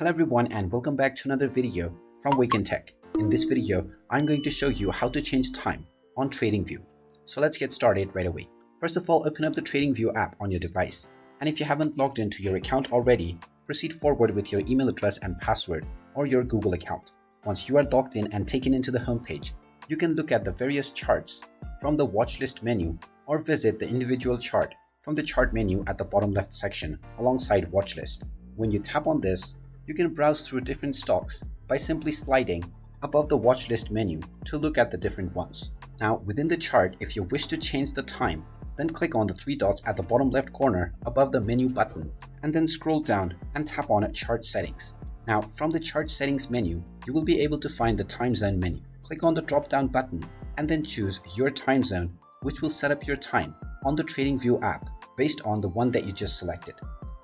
Hello everyone and welcome back to another video from Wake&Tech. In this video, I'm going to show you how to change time on Tradingview. So let's get started right away. First of all, open up the Tradingview app on your device. And if you haven't logged into your account already, proceed forward with your email address and password or your Google account. Once you are logged in and taken into the homepage, you can look at the various charts from the watch list menu or visit the individual chart from the chart menu at the bottom left section alongside watch list. When you tap on this, you can browse through different stocks by simply sliding above the watch list menu to look at the different ones. Now within the chart, if you wish to change the time, then click on the three dots at the bottom left corner above the menu button and then scroll down and tap on chart settings. Now from the chart settings menu, you will be able to find the time zone menu. Click on the drop down button and then choose your time zone, which will set up your time on the Tradingview app based on the one that you just selected.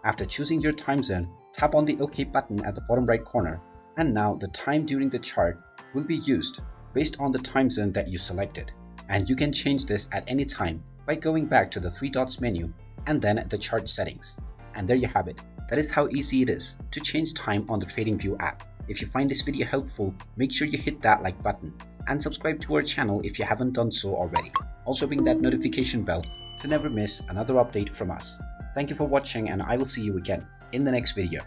After choosing your time zone, tap on the OK button at the bottom right corner, and now the time during the chart will be used based on the time zone that you selected. And you can change this at any time by going back to the three dots menu and then the chart settings. And there you have it. That is how easy it is to change time on the Tradingview app. If you find this video helpful, make sure you hit that like button and subscribe to our channel if you haven't done so already. Also ring that notification bell to never miss another update from us. Thank you for watching and I will see you again in the next video.